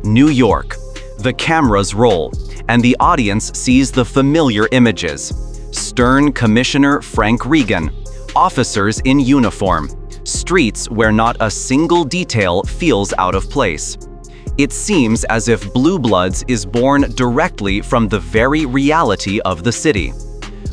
New York. The cameras roll, and the audience sees the familiar images. Stern Commissioner Frank Regan, officers in uniform, streets where not a single detail feels out of place. It seems as if Blue Bloods is born directly from the very reality of the city.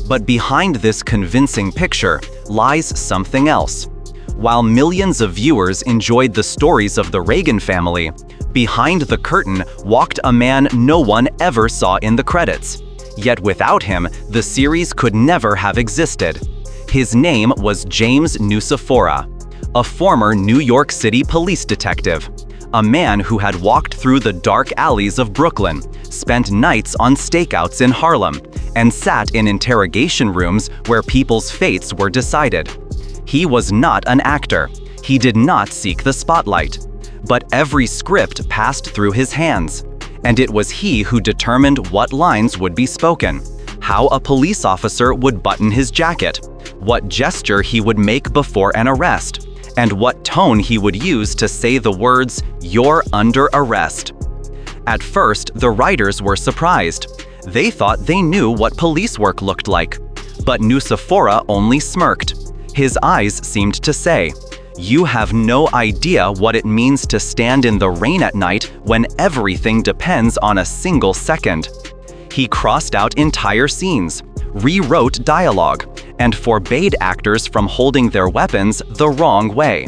But behind this convincing picture lies something else. While millions of viewers enjoyed the stories of the Reagan family, behind the curtain walked a man no one ever saw in the credits. Yet without him, the series could never have existed. His name was James Nucifora, a former New York City police detective. A man who had walked through the dark alleys of Brooklyn, spent nights on stakeouts in Harlem, and sat in interrogation rooms where people's fates were decided. He was not an actor. He did not seek the spotlight. But every script passed through his hands. And it was he who determined what lines would be spoken, how a police officer would button his jacket, what gesture he would make before an arrest, and what tone he would use to say the words, "You're under arrest." At first, the writers were surprised. They thought they knew what police work looked like. But Nucifora only smirked. His eyes seemed to say, "You have no idea what it means to stand in the rain at night when everything depends on a single second." He crossed out entire scenes, rewrote dialogue, and forbade actors from holding their weapons the wrong way.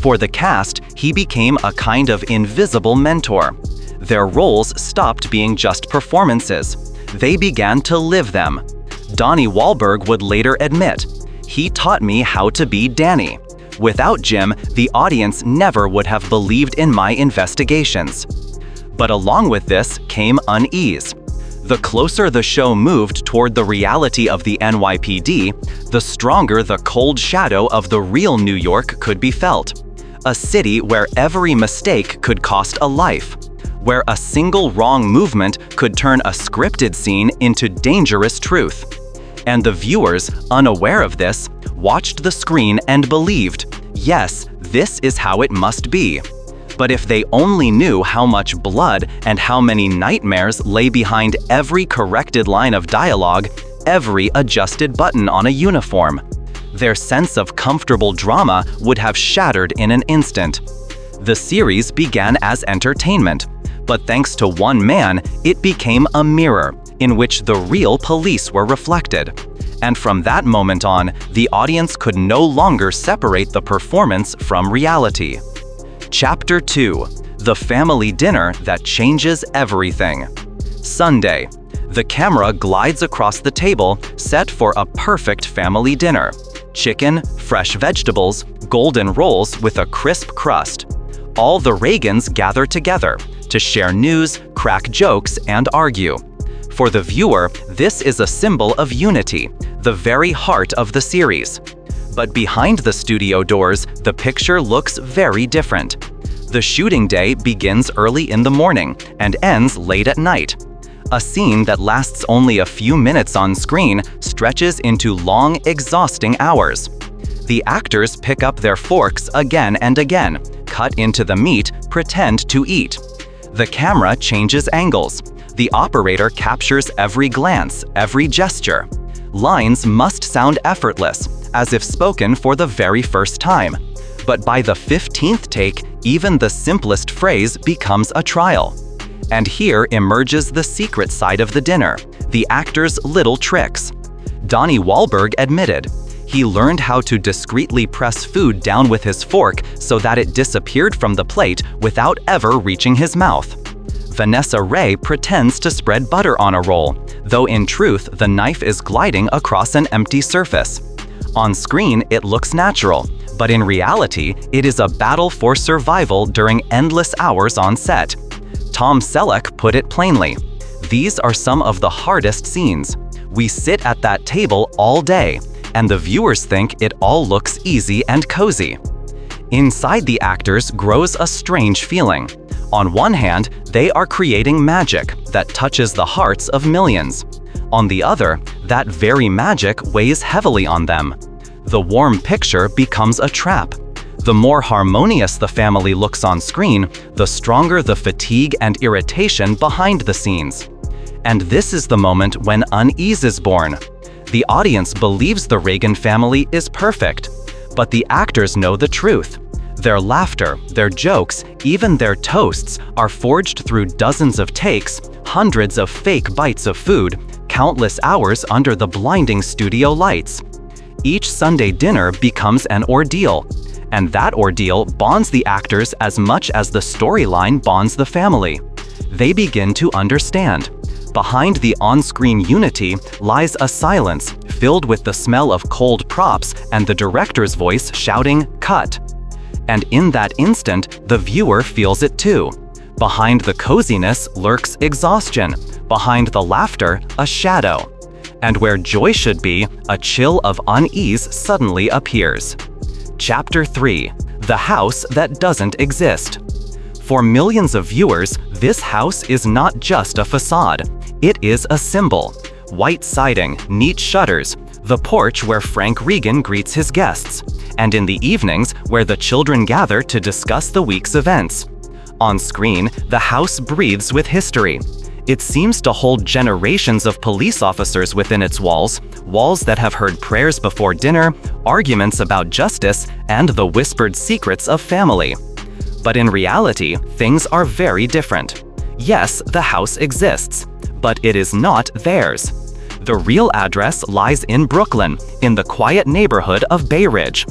For the cast, he became a kind of invisible mentor. Their roles stopped being just performances. They began to live them. Donnie Wahlberg would later admit, "He taught me how to be Danny. Without Jim, the audience never would have believed in my investigations." But along with this came unease. The closer the show moved toward the reality of the NYPD, the stronger the cold shadow of the real New York could be felt. A city where every mistake could cost a life, where a single wrong movement could turn a scripted scene into dangerous truth. And the viewers, unaware of this, watched the screen and believed, yes, this is how it must be. But if they only knew how much blood and how many nightmares lay behind every corrected line of dialogue, every adjusted button on a uniform, their sense of comfortable drama would have shattered in an instant. The series began as entertainment, but thanks to one man, it became a mirror in which the real police were reflected. And from that moment on, the audience could no longer separate the performance from reality. Chapter 2: The Family Dinner That Changes Everything. Sunday. The camera glides across the table, set for a perfect family dinner. Chicken, fresh vegetables, golden rolls with a crisp crust. All the Reagans gather together to share news, crack jokes, and argue. For the viewer, this is a symbol of unity, the very heart of the series. But behind the studio doors, the picture looks very different. The shooting day begins early in the morning and ends late at night. A scene that lasts only a few minutes on screen stretches into long, exhausting hours. The actors pick up their forks again and again, cut into the meat, pretend to eat. The camera changes angles. The operator captures every glance, every gesture. Lines must sound effortless, as if spoken for the very first time. But by the 15th take, even the simplest phrase becomes a trial. And here emerges the secret side of the dinner, the actors' little tricks. Donnie Wahlberg admitted, he learned how to discreetly press food down with his fork so that it disappeared from the plate without ever reaching his mouth. Vanessa Ray pretends to spread butter on a roll, though in truth the knife is gliding across an empty surface. On screen, it looks natural, but in reality, it is a battle for survival during endless hours on set. Tom Selleck put it plainly, "These are some of the hardest scenes. We sit at that table all day, and the viewers think it all looks easy and cozy." Inside the actors grows a strange feeling. On one hand, they are creating magic that touches the hearts of millions. On the other, that very magic weighs heavily on them. The warm picture becomes a trap. The more harmonious the family looks on screen, the stronger the fatigue and irritation behind the scenes. And this is the moment when unease is born. The audience believes the Reagan family is perfect, but the actors know the truth. Their laughter, their jokes, even their toasts are forged through dozens of takes, hundreds of fake bites of food, countless hours under the blinding studio lights. Each Sunday dinner becomes an ordeal, and that ordeal bonds the actors as much as the storyline bonds the family. They begin to understand. Behind the on-screen unity lies a silence filled with the smell of cold props and the director's voice shouting, "Cut!" And in that instant, the viewer feels it too. Behind the coziness lurks exhaustion. Behind the laughter, a shadow. And where joy should be, a chill of unease suddenly appears. Chapter 3: The House That Doesn't Exist. For millions of viewers, this house is not just a facade. It is a symbol. White siding, neat shutters, the porch where Frank Regan greets his guests, and in the evenings where the children gather to discuss the week's events. On screen, the house breathes with history. It seems to hold generations of police officers within its walls, walls that have heard prayers before dinner, arguments about justice, and the whispered secrets of family. But in reality, things are very different. Yes, the house exists, but it is not theirs. The real address lies in Brooklyn, in the quiet neighborhood of Bay Ridge.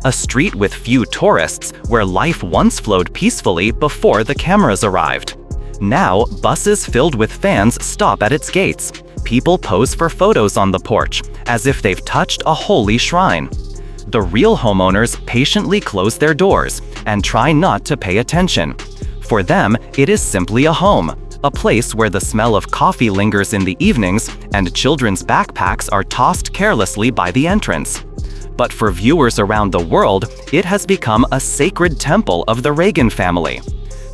A street with few tourists where life once flowed peacefully before the cameras arrived. Now, buses filled with fans stop at its gates. People pose for photos on the porch, as if they've touched a holy shrine. The real homeowners patiently close their doors and try not to pay attention. For them, it is simply a home, a place where the smell of coffee lingers in the evenings and children's backpacks are tossed carelessly by the entrance. But for viewers around the world, it has become a sacred temple of the Reagan family.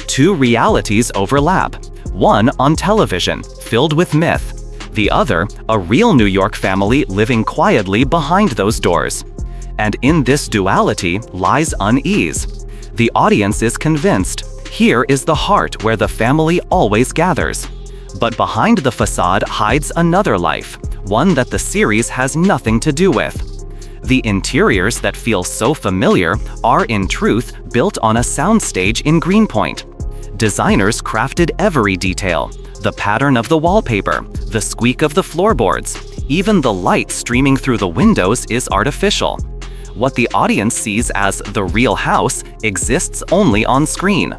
Two realities overlap. One on television, filled with myth. The other, a real New York family living quietly behind those doors. And in this duality lies unease. The audience is convinced, here is the heart where the family always gathers. But behind the facade hides another life, one that the series has nothing to do with. The interiors that feel so familiar are in truth built on a soundstage in Greenpoint. Designers crafted every detail, the pattern of the wallpaper, the squeak of the floorboards, even the light streaming through the windows is artificial. What the audience sees as the real house exists only on screen.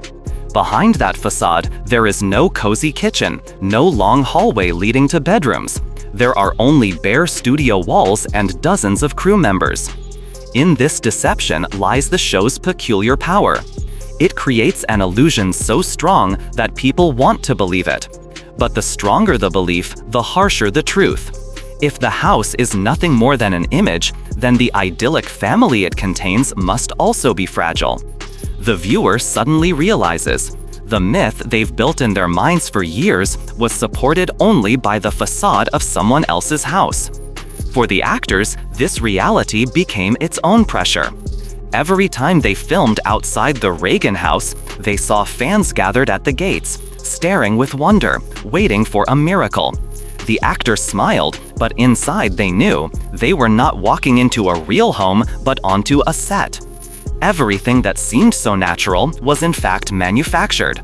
Behind that facade, there is no cozy kitchen, no long hallway leading to bedrooms. There are only bare studio walls and dozens of crew members. In this deception lies the show's peculiar power. It creates an illusion so strong that people want to believe it. But the stronger the belief, the harsher the truth. If the house is nothing more than an image, then the idyllic family it contains must also be fragile. The viewer suddenly realizes the myth they've built in their minds for years was supported only by the facade of someone else's house. For the actors, this reality became its own pressure. Every time they filmed outside the Reagan house, they saw fans gathered at the gates, staring with wonder, waiting for a miracle. The actors smiled, but inside they knew they were not walking into a real home, but onto a set. Everything that seemed so natural was in fact manufactured.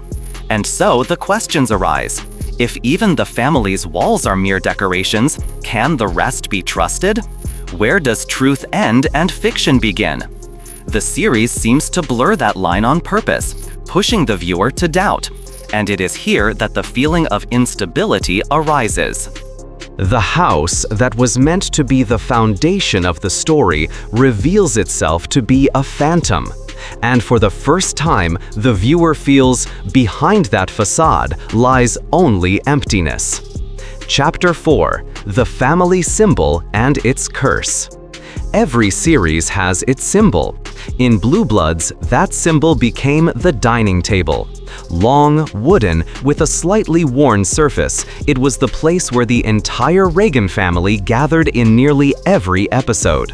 And so the questions arise. If even the family's walls are mere decorations, can the rest be trusted? Where does truth end and fiction begin? The series seems to blur that line on purpose, pushing the viewer to doubt. And it is here that the feeling of instability arises. The house that was meant to be the foundation of the story reveals itself to be a phantom. And for the first time, the viewer feels behind that facade lies only emptiness. Chapter 4: The Family Symbol and Its Curse. Every series has its symbol. In Blue Bloods, that symbol became the dining table. Long, wooden, with a slightly worn surface, it was the place where the entire Reagan family gathered in nearly every episode.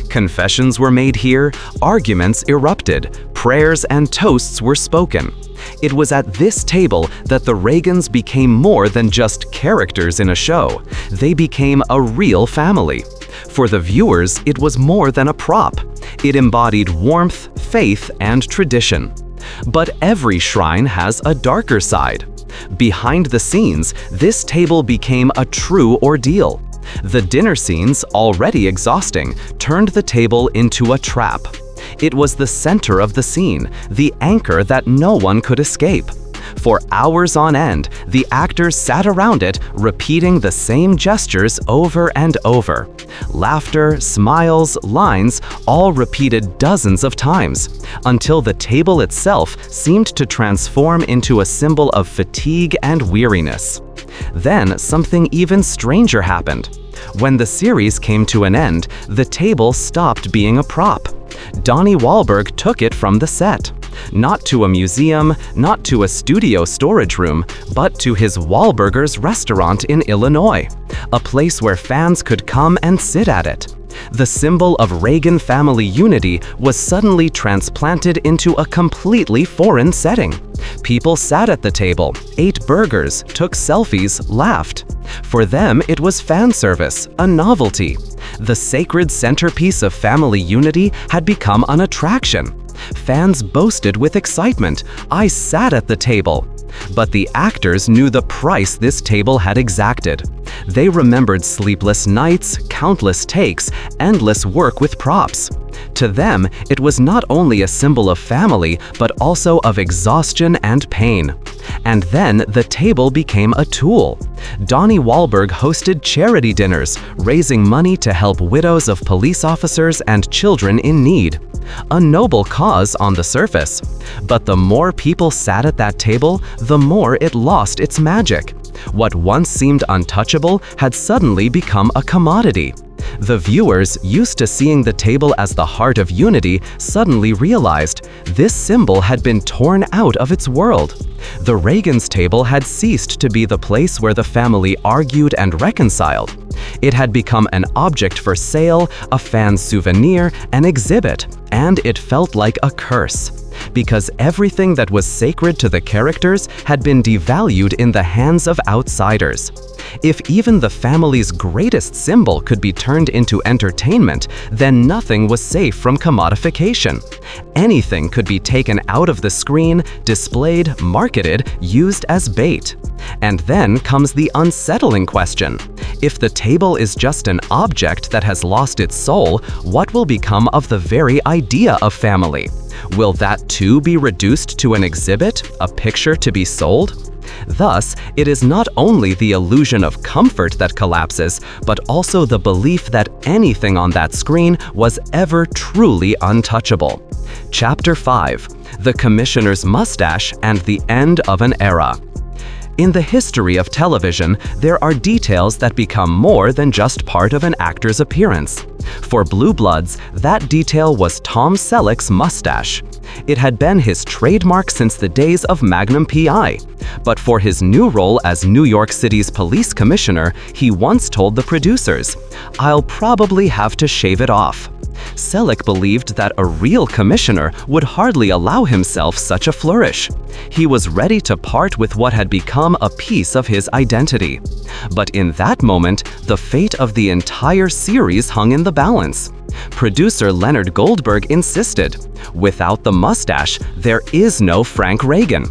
Confessions were made here, arguments erupted, prayers and toasts were spoken. It was at this table that the Reagans became more than just characters in a show. They became a real family. For the viewers, it was more than a prop. It embodied warmth, faith, and tradition. But every shrine has a darker side. Behind the scenes, this table became a true ordeal. The dinner scenes, already exhausting, turned the table into a trap. It was the center of the scene, the anchor that no one could escape. For hours on end, the actors sat around it, repeating the same gestures over and over. Laughter, smiles, lines, all repeated dozens of times, until the table itself seemed to transform into a symbol of fatigue and weariness. Then something even stranger happened. When the series came to an end, the table stopped being a prop. Donnie Wahlberg took it from the set. Not to a museum, not to a studio storage room, but to his Wahlburgers restaurant in Illinois, a place where fans could come and sit at it. The symbol of Reagan family unity was suddenly transplanted into a completely foreign setting. People sat at the table, ate burgers, took selfies, laughed. For them, it was fan service, a novelty. The sacred centerpiece of family unity had become an attraction. Fans boasted with excitement, "I sat at the table." But the actors knew the price this table had exacted. They remembered sleepless nights, countless takes, endless work with props. To them, it was not only a symbol of family, but also of exhaustion and pain. And then the table became a tool. Donnie Wahlberg hosted charity dinners, raising money to help widows of police officers and children in need. A noble cause on the surface. But the more people sat at that table, the more it lost its magic. What once seemed untouchable had suddenly become a commodity. The viewers, used to seeing the table as the heart of unity, suddenly realized this symbol had been torn out of its world. The Reagans' table had ceased to be the place where the family argued and reconciled. It had become an object for sale, a fan's souvenir, an exhibit, and it felt like a curse. Because everything that was sacred to the characters had been devalued in the hands of outsiders. If even the family's greatest symbol could be turned into entertainment, then nothing was safe from commodification. Anything could be taken out of the screen, displayed, marketed, used as bait. And then comes the unsettling question. If the table is just an object that has lost its soul, what will become of the very idea of family? Will that too be reduced to an exhibit, a picture to be sold? Thus, it is not only the illusion of comfort that collapses, but also the belief that anything on that screen was ever truly untouchable. Chapter 5: The Commissioner's Mustache and the End of an Era. In the history of television, there are details that become more than just part of an actor's appearance. For Blue Bloods, that detail was Tom Selleck's mustache. It had been his trademark since the days of Magnum P.I. But for his new role as New York City's police commissioner, he once told the producers, "I'll probably have to shave it off." Selleck believed that a real commissioner would hardly allow himself such a flourish. He was ready to part with what had become a piece of his identity. But in that moment, the fate of the entire series hung in the balance. Producer Leonard Goldberg insisted, "Without the mustache, there is no Frank Reagan."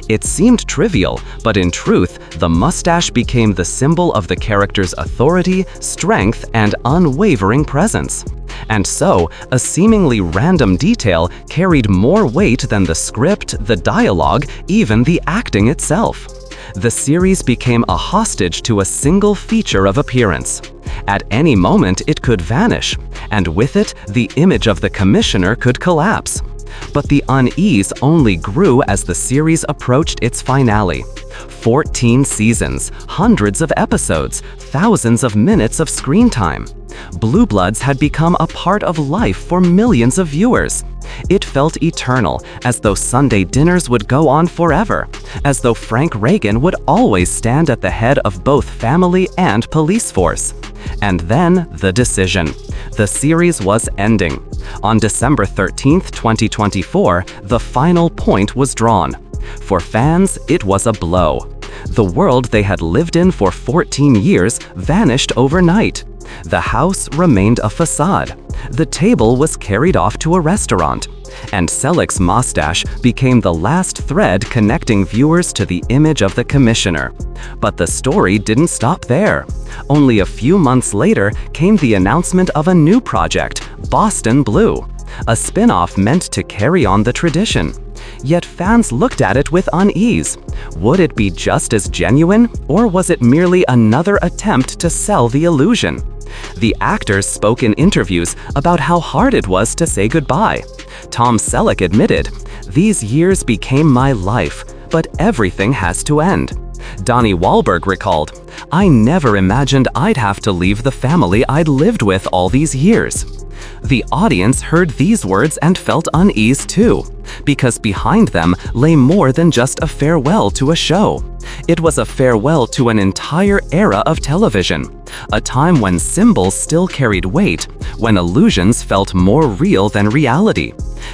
It seemed trivial, but in truth, the mustache became the symbol of the character's authority, strength, and unwavering presence. And so, a seemingly random detail carried more weight than the script, the dialogue, even the acting itself. The series became a hostage to a single feature of appearance. At any moment, it could vanish, and with it, the image of the commissioner could collapse. But the unease only grew as the series approached its finale. 14 seasons, hundreds of episodes, thousands of minutes of screen time. Blue Bloods had become a part of life for millions of viewers. It felt eternal, as though Sunday dinners would go on forever, as though Frank Reagan would always stand at the head of both family and police force. And then the decision. The series was ending. On December 13, 2024, the final point was drawn. For fans, it was a blow. The world they had lived in for 14 years vanished overnight. The house remained a facade. The table was carried off to a restaurant. And Selleck's mustache became the last thread connecting viewers to the image of the commissioner. But the story didn't stop there. Only a few months later came the announcement of a new project, Boston Blue, a spin-off meant to carry on the tradition. Yet fans looked at it with unease. Would it be just as genuine, or was it merely another attempt to sell the illusion? The actors spoke in interviews about how hard it was to say goodbye. Tom Selleck admitted, "These years became my life, but everything has to end." Donnie Wahlberg recalled, "I never imagined I'd have to leave the family I'd lived with all these years." The audience heard these words and felt unease too, because behind them lay more than just a farewell to a show. It was a farewell to an entire era of television, a time when symbols still carried weight, when illusions felt more real than reality.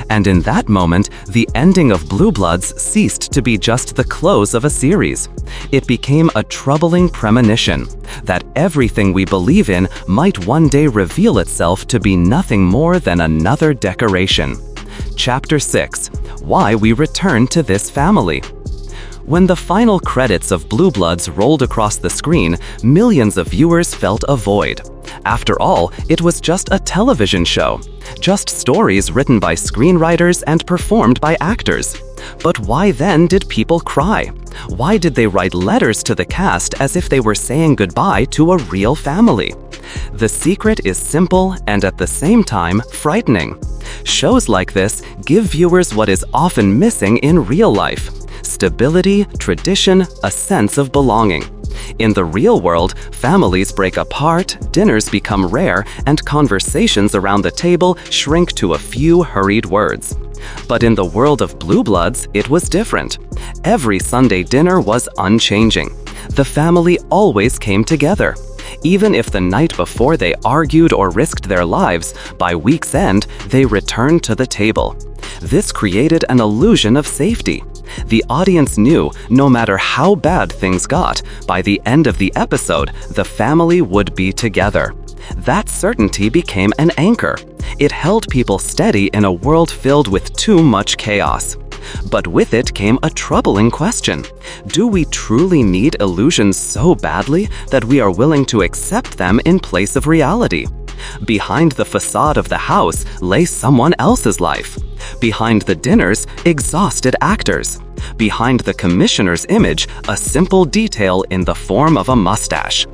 And in that moment, the ending of Blue Bloods ceased to be just the close of a series. It became a troubling premonition that everything we believe in might one day reveal itself to be nothing more than another decoration. Chapter 6: Why We Return to This Family. When the final credits of Blue Bloods rolled across the screen, millions of viewers felt a void. After all, it was just a television show, just stories written by screenwriters and performed by actors. But why then did people cry? Why did they write letters to the cast as if they were saying goodbye to a real family? The secret is simple and at the same time frightening. Shows like this give viewers what is often missing in real life: stability, tradition, a sense of belonging. In the real world, families break apart, dinners become rare, and conversations around the table shrink to a few hurried words. But in the world of Blue Bloods, it was different. Every Sunday dinner was unchanging. The family always came together. Even if the night before they argued or risked their lives, by week's end, they returned to the table. This created an illusion of safety. The audience knew, no matter how bad things got, by the end of the episode, the family would be together. That certainty became an anchor. It held people steady in a world filled with too much chaos. But with it came a troubling question. Do we truly need illusions so badly that we are willing to accept them in place of reality? Behind the facade of the house lay someone else's life. Behind the dinners, exhausted actors. Behind the commissioner's image, a simple detail in the form of a mustache.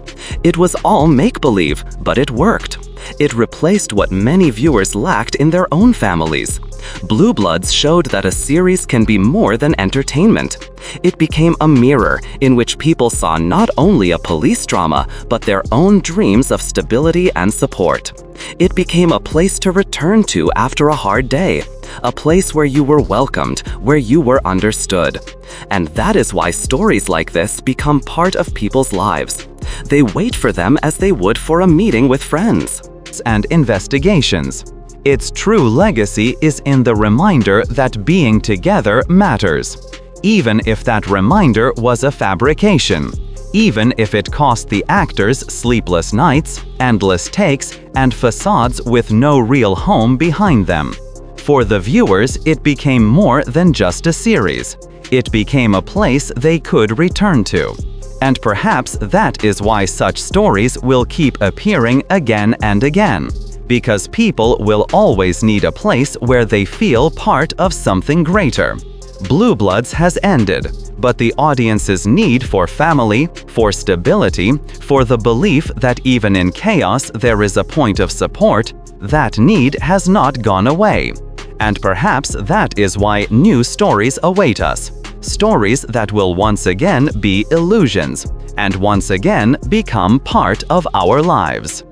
It was all make-believe, but it worked. It replaced what many viewers lacked in their own families. Blue Bloods showed that a series can be more than entertainment. It became a mirror in which people saw not only a police drama, but their own dreams of stability and support. It became a place to return to after a hard day, a place where you were welcomed, where you were understood. And that is why stories like this become part of people's lives. They wait for them as they would for a meeting with friends. And investigations. Its true legacy is in the reminder that being together matters, even if that reminder was a fabrication, even if it cost the actors sleepless nights, endless takes, and facades with no real home behind them. For the viewers, it became more than just a series. It became a place they could return to. And perhaps that is why such stories will keep appearing again and again. Because people will always need a place where they feel part of something greater. Blue Bloods has ended, but the audience's need for family, for stability, for the belief that even in chaos there is a point of support, that need has not gone away. And perhaps that is why new stories await us. Stories that will once again be illusions, and once again become part of our lives.